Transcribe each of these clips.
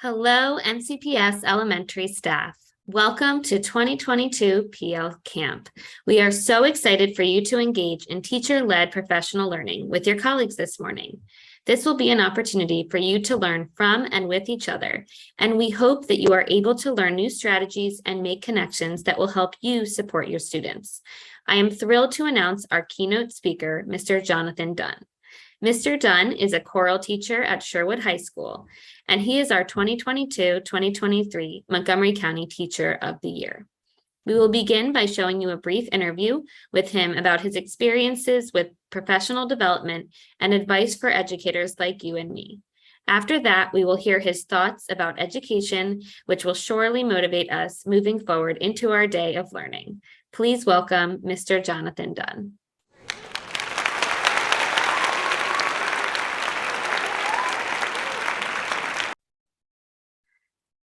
Hello, MCPS elementary staff. Welcome to 2022 PLCamp. We are so excited for you to engage in teacher-led professional learning with your colleagues this morning. This will be an opportunity for you to learn from and with each other, and we hope that you are able to learn new strategies and make connections that will help you support your students. I am thrilled to announce our keynote speaker, Mr. Johnathan Dunn. Mr. Dunn is a choral teacher at Sherwood High School, and he is our 2022-2023 Montgomery County Teacher of the Year. We will begin by showing you a brief interview with him about his experiences with professional development and advice for educators like you and me. After that, we will hear his thoughts about education, which will surely motivate us moving forward into our day of learning. Please welcome Mr. Johnathan Dunn.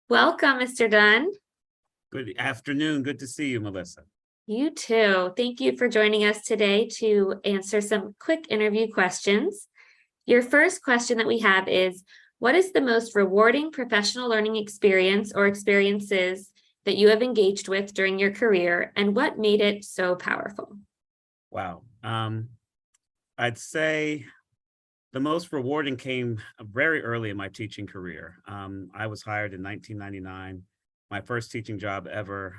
Welcome, Mr. Dunn. Good afternoon. Good to see you, Melissa. You too. Thank you for joining us today to answer some quick interview questions. Your first question that we have is, what is the most rewarding professional learning experience or experiences that you have engaged with during your career, and what made it so powerful? Wow. I'd say the most rewarding came very early in my teaching career. I was hired in 1999. My first teaching job ever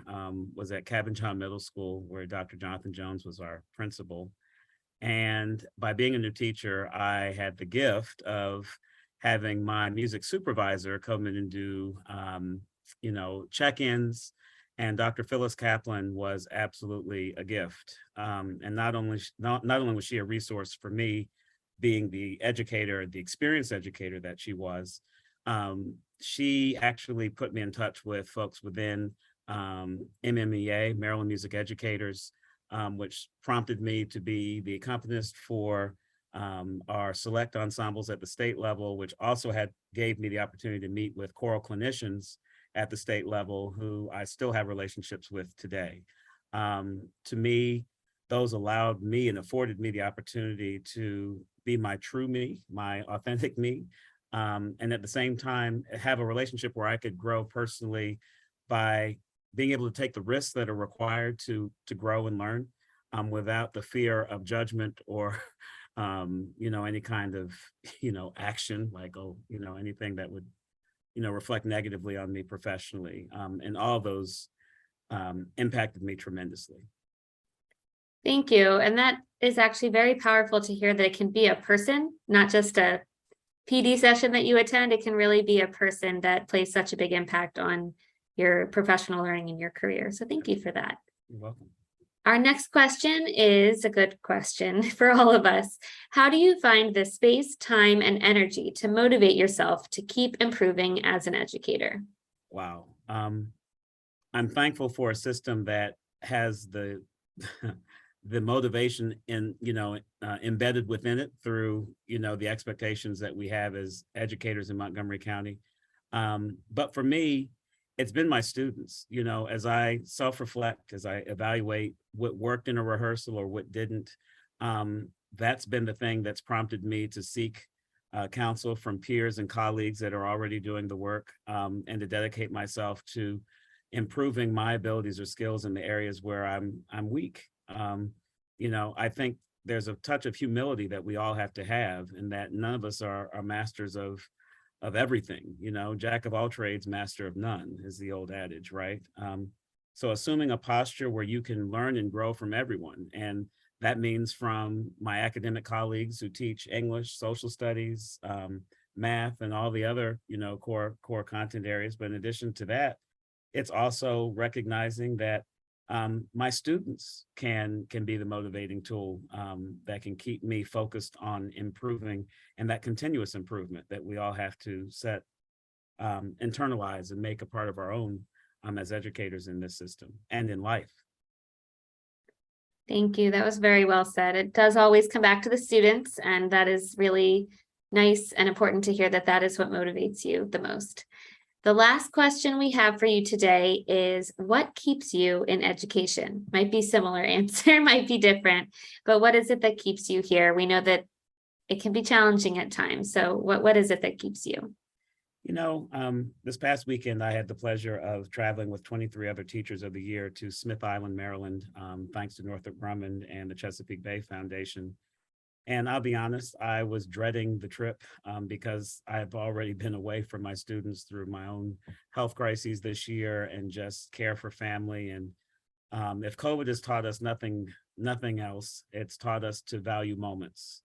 was at Cabin John Middle School, where Dr. Johnathan Jones was our principal. And by being a new teacher, I had the gift of having my music supervisor come in and do, check-ins. And Dr. Phyllis Kaplan was absolutely a gift. And not only was she a resource for me, being the educator, the experienced educator that she was, she actually put me in touch with folks within MMEA, Maryland Music Educators, which prompted me to be the accompanist for our select ensembles at the state level, which also gave me the opportunity to meet with choral clinicians at the state level who I still have relationships with today. To me, those allowed me and afforded me the opportunity to be my true me, my authentic me, and at the same time have a relationship where I could grow personally by being able to take the risks that are required to grow and learn without the fear of judgment or any kind of action, like anything that would reflect negatively on me professionally, and all of those impacted me tremendously. Thank you. And that is actually very powerful to hear that it can be a person, not just a PD session that you attend. It can really be a person that plays such a big impact on your professional learning in your career. So thank you for that. You're welcome. Our next question is a good question for all of us. How do you find the space, time, and energy to motivate yourself to keep improving as an educator? Wow. I'm thankful for a system that has the the motivation embedded within it through, the expectations that we have as educators in Montgomery County. But for me, it's been my students, as I self-reflect, as I evaluate what worked in a rehearsal or what didn't. That's been the thing that's prompted me to seek counsel from peers and colleagues that are already doing the work, and to dedicate myself to improving my abilities or skills in the areas where I'm weak. I think there's a touch of humility that we all have to have, and that none of us are masters of everything. Jack of all trades, master of none is the old adage, right? So assuming a posture where you can learn and grow from everyone, and that means from my academic colleagues who teach English, social studies, math, and all the other core content areas. But in addition to that, it's also recognizing that my students can be the motivating tool that can keep me focused on improving, and that continuous improvement that we all have to internalize and make a part of our own as educators in this system and in life. Thank you. That was very well said. It does always come back to the students, and that is really nice and important to hear that is what motivates you the most. The last question we have for you today is, what keeps you in education? Might be similar answer, might be different, but what is it that keeps you here? We know that it can be challenging at times. So what is it that keeps you? This past weekend, I had the pleasure of traveling with 23 other teachers of the year to Smith Island, Maryland, thanks to Northrop Grumman and the Chesapeake Bay Foundation. And I'll be honest, I was dreading the trip because I've already been away from my students through my own health crises this year and just care for family. And if COVID has taught us nothing else, it's taught us to value moments.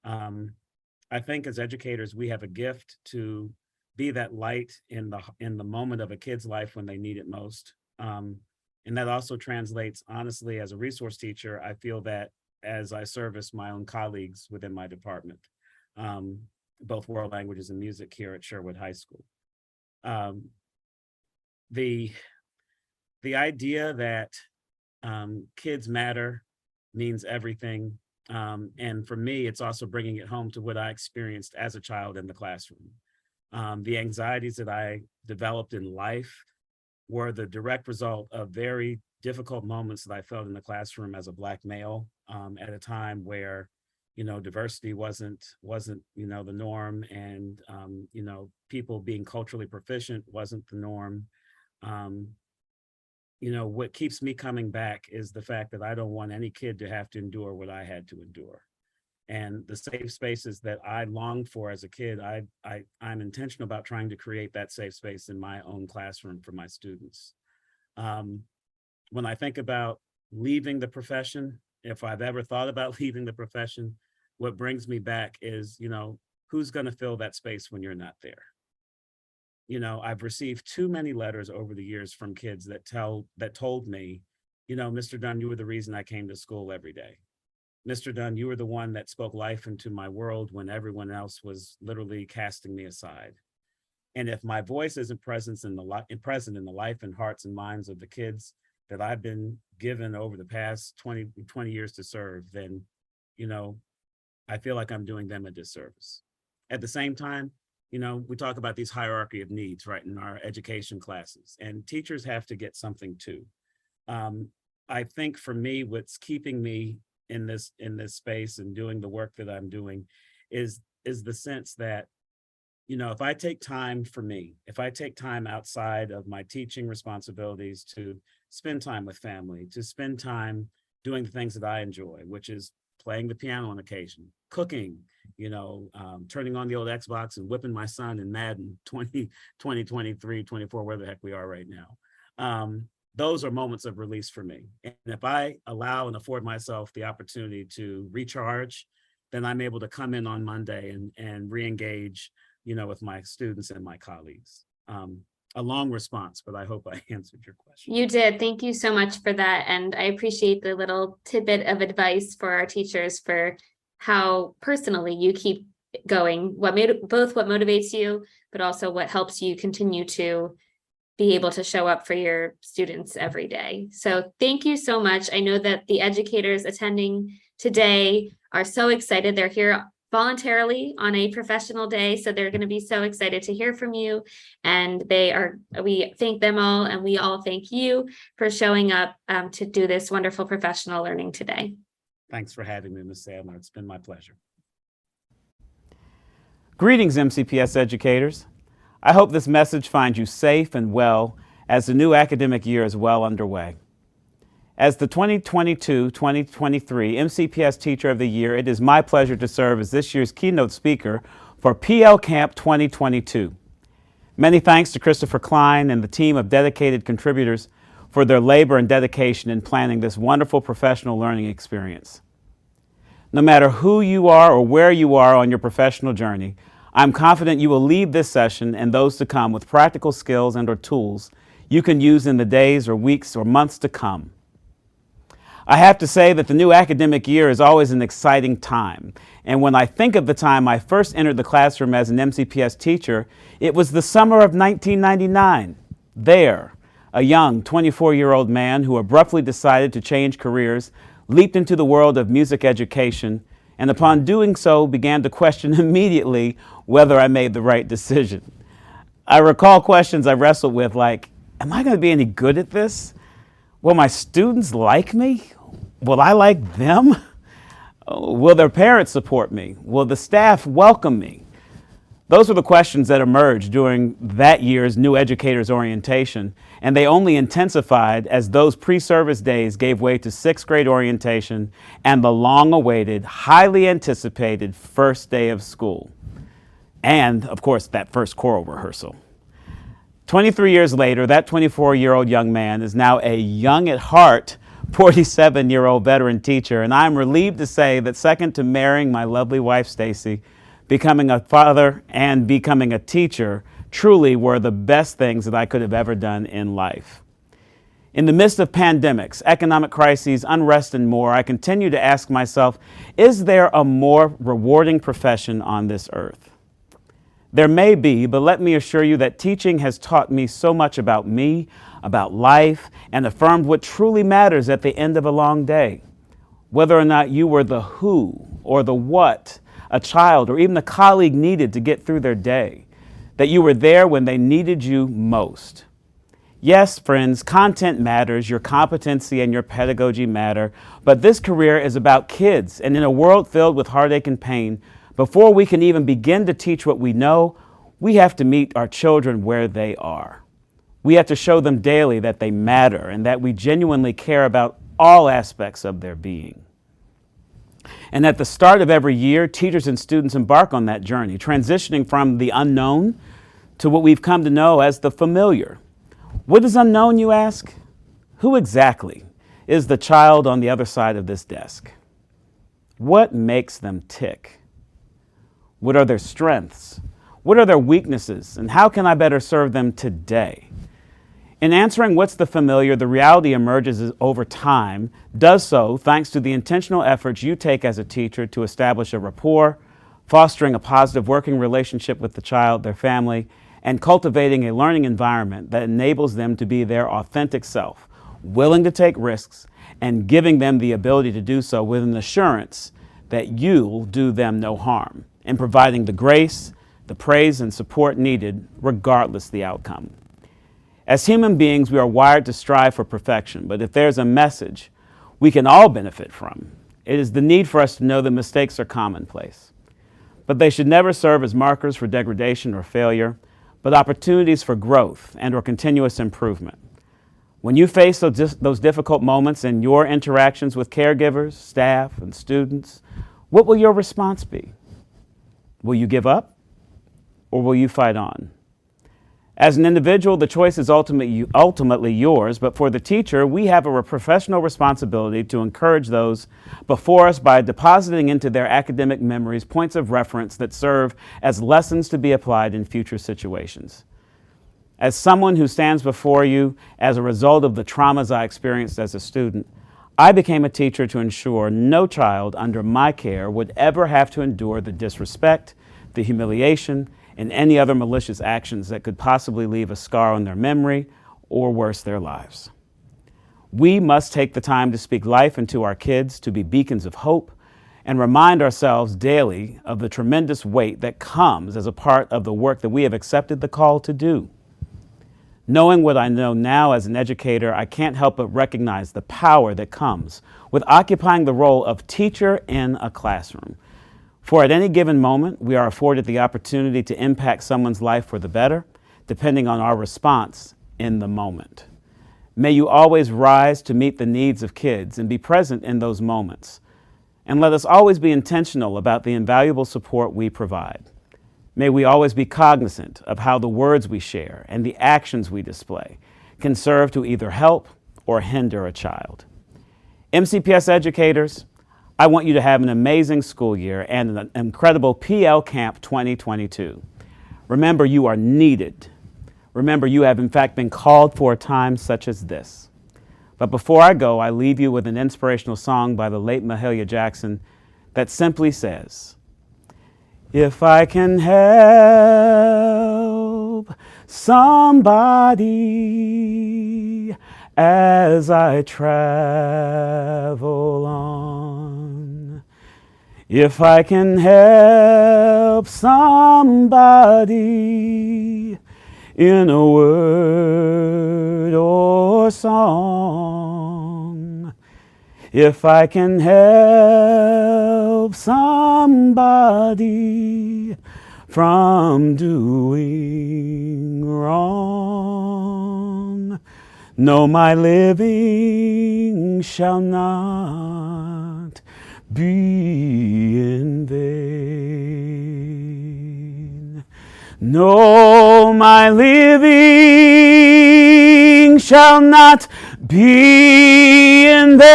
I think as educators, we have a gift to be that light in the moment of a kid's life when they need it most. And that also translates, honestly, as a resource teacher, I feel that as I service my own colleagues within my department, both world languages and music here at Sherwood High School. The idea that kids matter means everything. And for me, it's also bringing it home to what I experienced as a child in the classroom. The anxieties that I developed in life were the direct result of very difficult moments that I felt in the classroom as a Black male at a time where, diversity wasn't, the norm, and, people being culturally proficient wasn't the norm. What keeps me coming back is the fact that I don't want any kid to have to endure what I had to endure. And the safe spaces that I longed for as a kid, I'm intentional about trying to create that safe space in my own classroom for my students. When I think about leaving the profession, if I've ever thought about leaving the profession, what brings me back is, who's going to fill that space when you're not there? I've received too many letters over the years from kids that told me, Mr. Dunn, you were the reason I came to school every day. Mr. Dunn, you were the one that spoke life into my world when everyone else was literally casting me aside. And if my voice isn't present in the life and hearts and minds of the kids that I've been given over the past 20 years to serve, then, I feel like I'm doing them a disservice. At the same time, we talk about these hierarchy of needs, right, in our education classes, and teachers have to get something too. I think for me, what's keeping me in this space and doing the work that I'm doing is the sense that, if I take time for me, if I take time outside of my teaching responsibilities to spend time with family, to spend time doing the things that I enjoy, which is playing the piano on occasion, cooking, turning on the old Xbox and whipping my son in Madden 23, 24, where the heck we are right now. Those are moments of release for me. And if I allow and afford myself the opportunity to recharge, then I'm able to come in on Monday and re-engage, with my students and my colleagues. A long response, but I hope I answered your question. You did. Thank you so much for that. And I appreciate the little tidbit of advice for our teachers for how personally you keep going, what motivates you, but also what helps you continue to be able to show up for your students every day. So thank you so much. I know that the educators attending today are so excited. They're here voluntarily on a professional day, so they're going to be so excited to hear from you. And we thank them all, and we all thank you for showing up to do this wonderful professional learning today. Thanks for having me, Ms. Sadler. It's been my pleasure. Greetings, MCPS educators. I hope this message finds you safe and well as the new academic year is well underway. As the 2022-2023 MCPS Teacher of the Year, it is my pleasure to serve as this year's keynote speaker for PLCamp2022. Many thanks to Christopher Klein and the team of dedicated contributors for their labor and dedication in planning this wonderful professional learning experience. No matter who you are or where you are on your professional journey, I'm confident you will leave this session and those to come with practical skills and/or tools you can use in the days or weeks or months to come. I have to say that the new academic year is always an exciting time. And when I think of the time I first entered the classroom as an MCPS teacher, it was the summer of 1999. There, a young 24-year-old man who abruptly decided to change careers leaped into the world of music education, and upon doing so began to question immediately whether I made the right decision. I recall questions I wrestled with like, am I going to be any good at this? Will my students like me? Will I like them? Will their parents support me? Will the staff welcome me? Those were the questions that emerged during that year's New Educators Orientation, and they only intensified as those pre-service days gave way to sixth grade orientation and the long-awaited, highly anticipated first day of school. And, of course, that first choral rehearsal. 23 years later, that 24-year-old young man is now a young at heart 47-year-old veteran teacher, and I'm relieved to say that second to marrying my lovely wife, Stacy, becoming a father and becoming a teacher truly were the best things that I could have ever done in life. In the midst of pandemics, economic crises, unrest, and more, I continue to ask myself, is there a more rewarding profession on this earth? There may be, but let me assure you that teaching has taught me so much about me, about life, and affirmed what truly matters at the end of a long day. Whether or not you were the who or the what a child or even a colleague needed to get through their day, that you were there when they needed you most. Yes, friends, content matters, your competency and your pedagogy matter, but this career is about kids, and in a world filled with heartache and pain, before we can even begin to teach what we know, we have to meet our children where they are. We have to show them daily that they matter and that we genuinely care about all aspects of their being. And at the start of every year, teachers and students embark on that journey, transitioning from the unknown to what we've come to know as the familiar. What is unknown, you ask? Who exactly is the child on the other side of this desk? What makes them tick? What are their strengths? What are their weaknesses? And how can I better serve them today? In answering what's the familiar, the reality emerges over time, does so thanks to the intentional efforts you take as a teacher to establish a rapport, fostering a positive working relationship with the child, their family, and cultivating a learning environment that enables them to be their authentic self, willing to take risks, and giving them the ability to do so with an assurance that you'll do them no harm, and providing the grace, the praise, and support needed regardless the outcome. As human beings, we are wired to strive for perfection, but if there's a message we can all benefit from, it is the need for us to know that mistakes are commonplace. But they should never serve as markers for degradation or failure, but opportunities for growth and or continuous improvement. When you face those difficult moments in your interactions with caregivers, staff, and students, what will your response be? Will you give up, or will you fight on? As an individual, the choice is ultimately yours, but for the teacher, we have a professional responsibility to encourage those before us by depositing into their academic memories points of reference that serve as lessons to be applied in future situations. As someone who stands before you as a result of the traumas I experienced as a student, I became a teacher to ensure no child under my care would ever have to endure the disrespect, the humiliation, and any other malicious actions that could possibly leave a scar on their memory or worse, their lives. We must take the time to speak life into our kids, to be beacons of hope, and remind ourselves daily of the tremendous weight that comes as a part of the work that we have accepted the call to do. Knowing what I know now as an educator, I can't help but recognize the power that comes with occupying the role of teacher in a classroom. For at any given moment, we are afforded the opportunity to impact someone's life for the better, depending on our response in the moment. May you always rise to meet the needs of kids and be present in those moments. And let us always be intentional about the invaluable support we provide. May we always be cognizant of how the words we share and the actions we display can serve to either help or hinder a child. MCPS educators, I want you to have an amazing school year and an incredible PLCamp 2022. Remember, you are needed. Remember, you have in fact been called for a time such as this. But before I go, I leave you with an inspirational song by the late Mahalia Jackson that simply says, "If I can help somebody as I travel on, if I can help somebody in a word or song, if I can help somebody from doing wrong. No, my living shall not be in vain. No, my living shall not be in vain.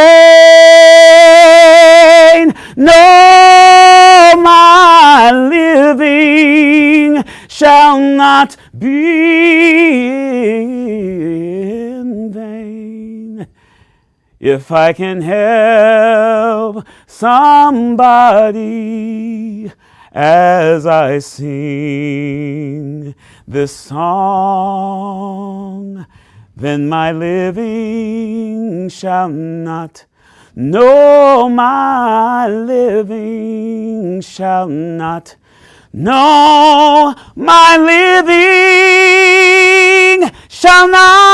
No, my living shall not be in vain. If I can help somebody as I sing this song, then my living shall not, no, my living shall not, no, my living shall not